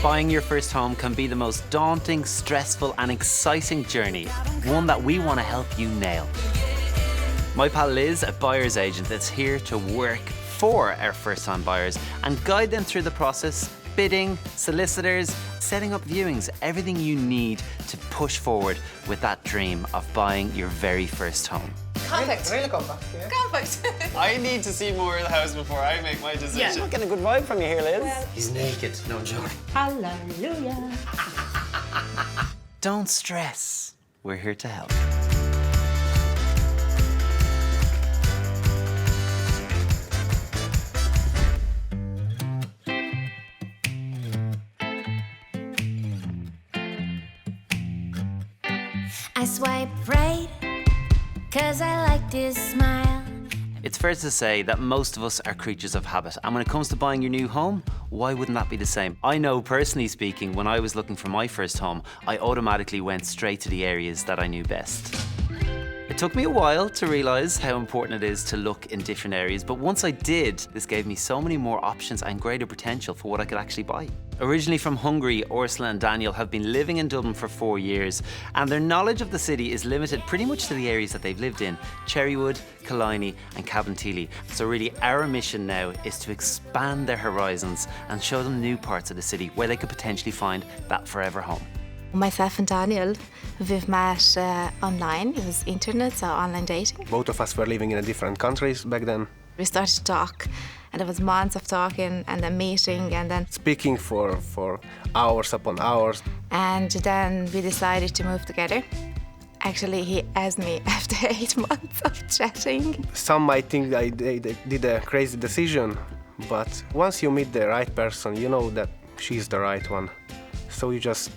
Buying your first home can be the most daunting, stressful and exciting journey, one that we want to help you nail. My pal Liz, a buyer's agent, is here to work for our first-time buyers and guide them through the process, bidding, solicitors, setting up viewings, everything you need to push forward with that dream of buying your very first home. Contact. Really compact, yeah. Contact. I need to see more of the house before I make my decision. Yeah. I'm getting a good vibe from you here, Liz. Well, He's naked, no joke. hallelujah. Don't stress. We're here to help. I swipe right, 'cause I like this smile. It's fair to say that most of us are creatures of habit, and when it comes to buying your new home, why wouldn't that be the same? I know, personally speaking, when I was looking for my first home, I automatically went straight to the areas that I knew best. It took me a while to realise how important it is to look in different areas, but once I did, this gave me so many more options and greater potential for what I could actually buy. Originally from Hungary, Ursula and Daniel have been living in Dublin for 4 years, and their knowledge of the city is limited pretty much to the areas that they've lived in: Cherrywood, Killiney and Cabinteely. So really our mission now is to expand their horizons and show them new parts of the city where they could potentially find that forever home. Myself and Daniel, we've met online. It was internet, so online dating. Both of us were living in different countries back then. We started to talk, and there was months of talking and then meeting and then... Speaking for hours upon hours. And then we decided to move together. Actually, he asked me after 8 months of chatting. Some might think they did a crazy decision, but once you meet the right person, you know that she's the right one. So you just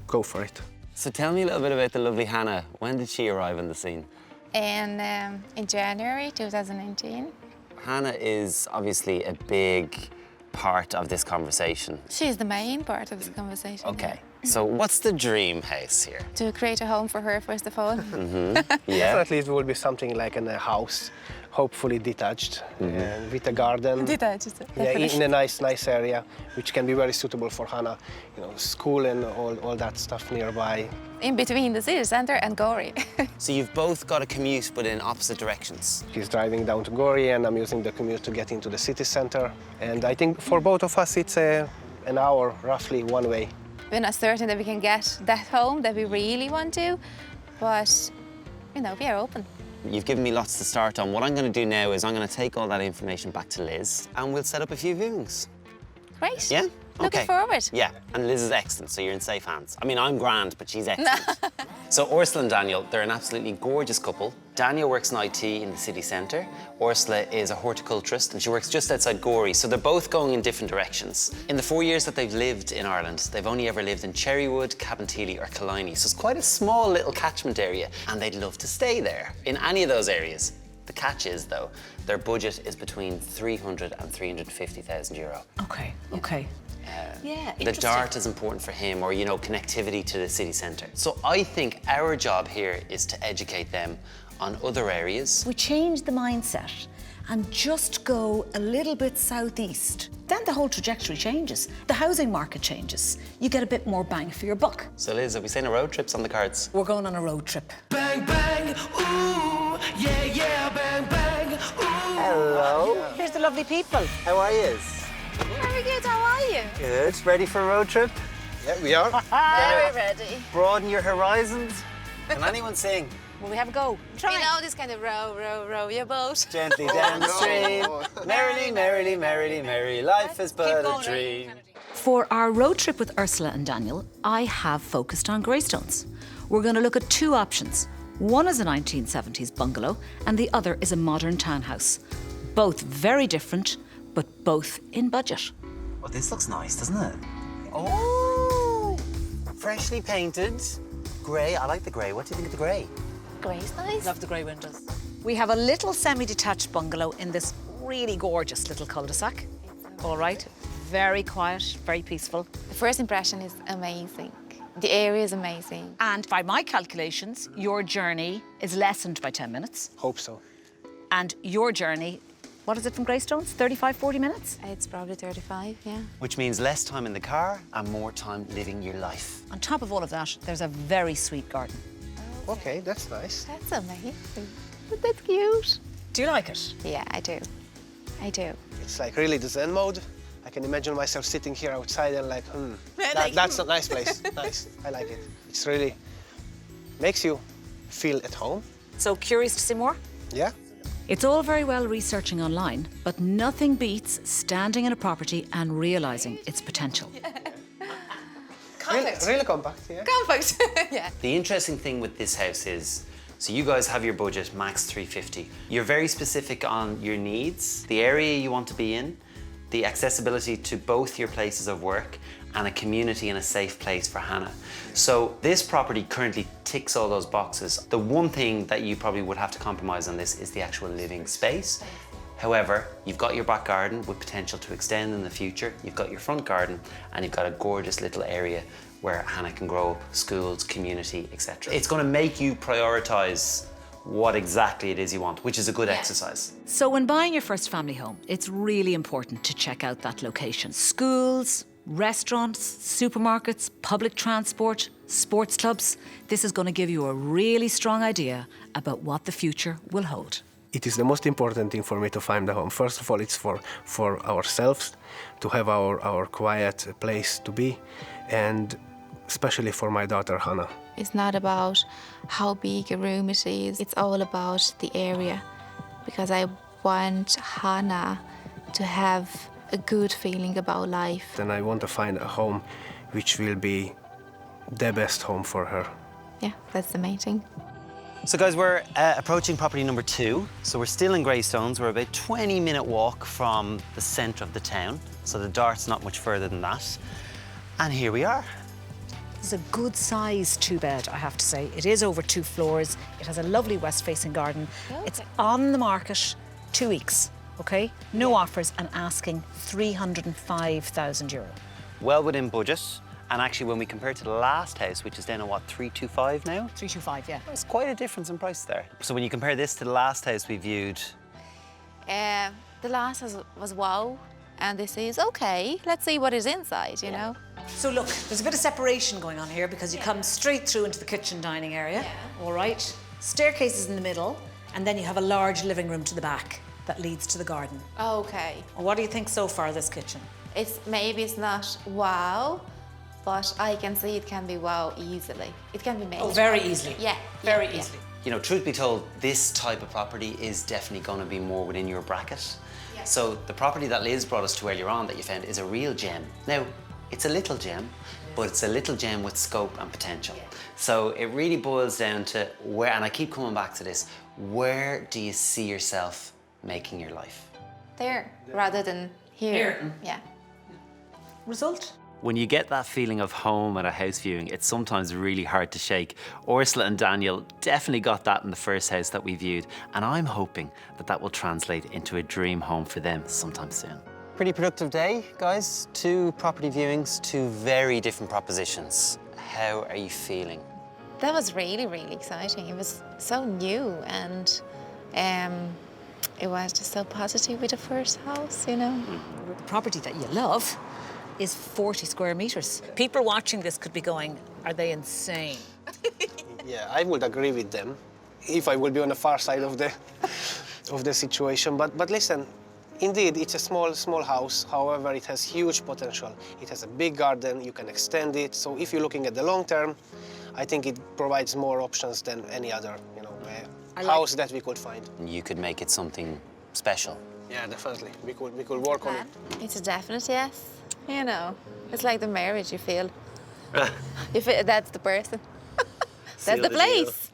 go for it. So tell me a little bit about the lovely Hannah. When did she arrive on the scene? In January 2019. Hannah is obviously a big part of this conversation. She's the main part of this conversation. Okay. So what's the dream house here? To create a home for her, first of all. Yeah. Definitely it will be something like in a house, hopefully detached, and with a garden. Detached, Yeah, in a nice area, which can be very suitable for Hannah. You know, school and all that stuff nearby. In between the city centre and Gorey. So you've both got a commute, but in opposite directions. He's driving down to Gorey and I'm using the commute to get into the city center. And I think for both of us it's an hour, roughly, one way. We're not certain that we can get that home that we really want to, but, you know, we are open. You've given me lots to start on. What I'm going to do now is I'm going to take all that information back to Liz and we'll set up a few viewings. Great. Yeah? Looking Okay. forward. Yeah, and Liz is excellent, so you're in safe hands. I mean, I'm grand, but she's excellent. So Ursula and Daniel, they're an absolutely gorgeous couple. Daniel works in IT in the city centre. Ursula is a horticulturist and she works just outside Gorey, so they're both going in different directions. In the 4 years that they've lived in Ireland, they've only ever lived in Cherrywood, Cabinteely or Killiney, so it's quite a small little catchment area and they'd love to stay there in any of those areas. The catch is, though, their budget is between 300 and 350,000 euro. Okay, okay. Yeah, The Dart is important for him, or, you know, connectivity to the city centre. So I think our job here is to educate them on other areas. We change the mindset and just go a little bit southeast. Then the whole trajectory changes. The housing market changes. You get a bit more bang for your buck. So Liz, have we seen a road trips on the cards? We're going on a road trip. Bang, bang, ooh, yeah, yeah, bang, bang, ooh. Hello. Here's the lovely people. How are you? Very good, how are you? Good. Ready for a road trip? Yeah, we are. Very ready. Broaden your horizons. Can anyone sing? Will we have a go? We know this kind of row your boat. Gently down the stream. Merrily, merrily, merrily, merry. Life is but a dream. For our road trip with Ursula and Daniel, I have focused on greystones. We're going to look at two options. One is a 1970s bungalow and the other is a modern townhouse. Both very different, but both in budget. Oh, this looks nice, doesn't it? Oh, freshly painted. Grey, I like the grey. What do you think of the grey? Grey's nice. Love the grey windows. We have a little semi-detached bungalow in this really gorgeous little cul-de-sac. All right, very quiet, very peaceful. The first impression is amazing. The area is amazing. And by my calculations, your journey is lessened by 10 minutes. Hope so. And your journey what is it from Greystones? 35, 40 minutes? It's probably 35, yeah. Which means less time in the car and more time living your life. On top of all of that, there's a very sweet garden. Okay, that's nice. That's amazing. That's cute. Do you like it? Yeah, I do. I do. It's like really the Zen mode. I can imagine myself sitting here outside and like, that's a nice place. Nice, I like it. It's really makes you feel at home. So curious to see more? Yeah. It's all very well researching online, but nothing beats standing in a property and realising its potential. Really compact, yeah. Compact. Yeah. The interesting thing with this house is, so you guys have your budget, max 350. You're very specific on your needs, the area you want to be in, the accessibility to both your places of work, and a community and a safe place for Hannah. So this property currently ticks all those boxes. The one thing that you probably would have to compromise on this is the actual living space. However, you've got your back garden with potential to extend in the future, you've got your front garden, and you've got a gorgeous little area where Hannah can grow up, schools, community, etc. It's going to make you prioritise what exactly it is you want, which is a good exercise. So when buying your first family home, it's really important to check out that location. Schools, restaurants, supermarkets, public transport, sports clubs. This is going to give you a really strong idea about what the future will hold. It is the most important thing for me to find a home. First of all, it's for ourselves, to have our quiet place to be, and especially for my daughter, Hannah. It's not about how big a room it is. It's all about the area, because I want Hannah to have a good feeling about life. And I want to find a home which will be the best home for her. Yeah, that's the main thing. So guys, we're approaching property number 2. So we're still in Greystones. We're about 20-minute walk from the centre of the town. So the Dart's not much further than that. And here we are. It's a good size 2-bed, I have to say. It is over 2 floors. It has a lovely west-facing garden. It's on the market 2 weeks, okay? No offers, and asking €305,000. Well within budget. And actually, when we compare it to the last house, which is down at what, 325 now? 325, yeah. There's quite a difference in price there. So when you compare this to the last house we viewed, The last was wow, and this is okay. Let's see what is inside, you know? So look, there's a bit of separation going on here because you come straight through into the kitchen dining area, all right? Staircases in the middle, and then you have a large living room to the back that leads to the garden. Okay. What do you think so far, this kitchen? Maybe it's not wow, but I can see it can be wow easily. It can be made. Oh, very easily. Yeah. Very yeah. easily. you know, truth be told, this type of property is definitely going to be more within your bracket. Yeah. So the property that Liz brought us to earlier on that you found is a real gem. Now, it's a little gem, but it's a little gem with scope and potential. Yeah. So it really boils down to where, and I keep coming back to this, where do you see yourself making your life? There, rather than here. Yeah. Result? When you get that feeling of home at a house viewing, it's sometimes really hard to shake. Ursula and Daniel definitely got that in the first house that we viewed, and I'm hoping that that will translate into a dream home for them sometime soon. Pretty productive day, guys. 2 property viewings, 2 very different propositions. How are you feeling? That was really, really exciting. It was so new, and it was just so positive with the first house, you know. The property that you love is 40 square meters. People watching this could be going, are they insane? Yeah, I would agree with them if I would be on the far side of the situation. But listen, indeed, it's a small house. However, it has huge potential. It has a big garden. You can extend it. So if you're looking at the long term, I think it provides more options than any other, you know, house that we could find. You could make it something special. Yeah, definitely. We could work on it. It's a definite yes. You know, it's like the marriage you feel. If that's the person. That's the place.